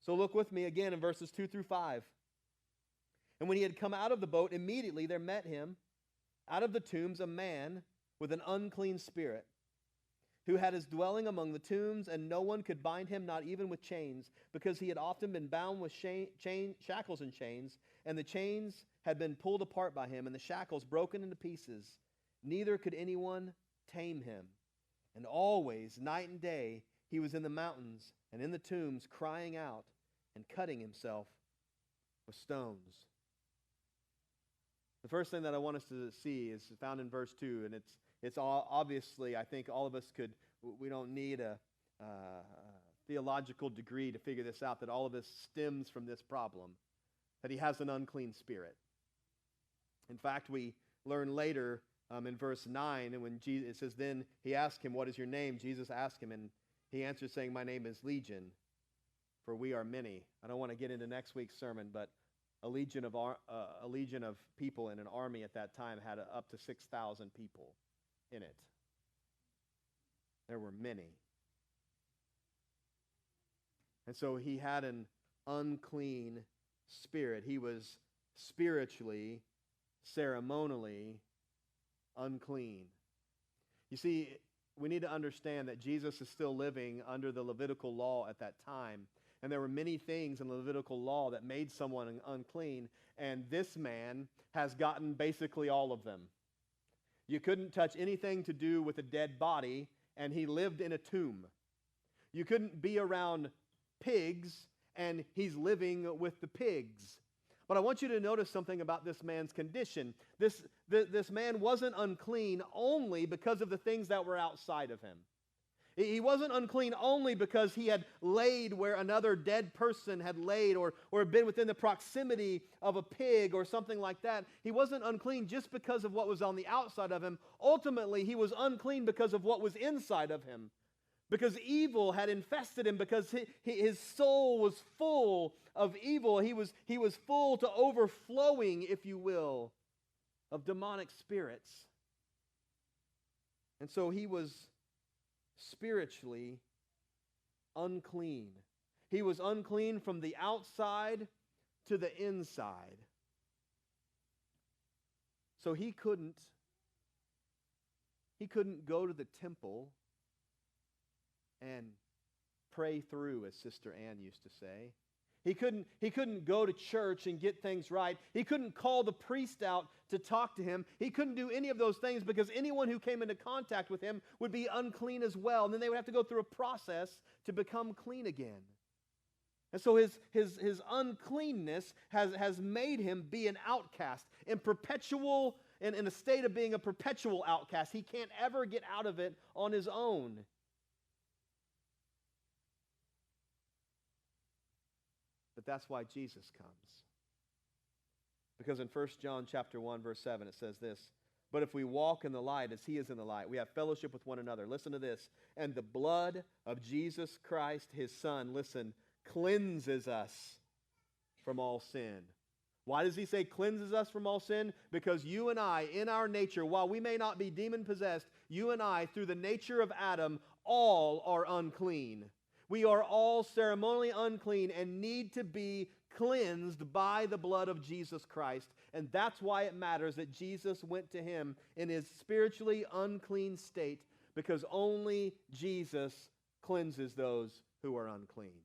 So look with me again in verses 2 through 5. And when he had come out of the boat, immediately there met him out of the tombs a man with an unclean spirit, who had his dwelling among the tombs, and no one could bind him, not even with chains, because he had often been bound with shackles and chains, and the chains had been pulled apart by him, and the shackles broken into pieces. Neither could anyone tame him. And always, night and day, he was in the mountains and in the tombs, crying out and cutting himself with stones. The first thing that I want us to see is found in verse 2, and it's all, obviously, I think all of us we don't need a theological degree to figure this out, that all of this stems from this problem, that he has an unclean spirit. In fact, we learn later in verse 9, and when Jesus, it says, then he asked him, what is your name? Jesus asked him, and he answered saying, my name is Legion, for we are many. I don't want to get into next week's sermon, but a legion of people in an army at that time had up to 6,000 people in it. There were many. And so he had an unclean spirit. He was spiritually, ceremonially unclean. You see, we need to understand that Jesus is still living under the Levitical law at that time. And there were many things in the Levitical law that made someone unclean. And this man has gotten basically all of them. You couldn't touch anything to do with a dead body, and he lived in a tomb. You couldn't be around pigs, and he's living with the pigs. But I want you to notice something about this man's condition. This man wasn't unclean only because of the things that were outside of him. He wasn't unclean only because he had laid where another dead person had laid, or been within the proximity of a pig or something like that. He wasn't unclean just because of what was on the outside of him. Ultimately, he was unclean because of what was inside of him. Because evil had infested him, because his soul was full of evil. He was full to overflowing, if you will, of demonic spirits. And so he was spiritually unclean. He was unclean from the outside to the inside. So he couldn't go to the temple and pray through, as Sister Ann used to say. He couldn't go to church and get things right. He couldn't call the priest out to talk to him. He couldn't do any of those things, because anyone who came into contact with him would be unclean as well. And then they would have to go through a process to become clean again. And so his uncleanness has made him be an outcast, in a state of being a perpetual outcast. He can't ever get out of it on his own. But that's why Jesus comes. Because in 1 John chapter 1, verse 7, it says this, but if we walk in the light as he is in the light, we have fellowship with one another. Listen to this. And the blood of Jesus Christ, his Son, listen, cleanses us from all sin. Why does he say cleanses us from all sin? Because you and I, in our nature, while we may not be demon-possessed, you and I, through the nature of Adam, all are unclean. We are all ceremonially unclean and need to be cleansed by the blood of Jesus Christ. And that's why it matters that Jesus went to him in his spiritually unclean state, because only Jesus cleanses those who are unclean.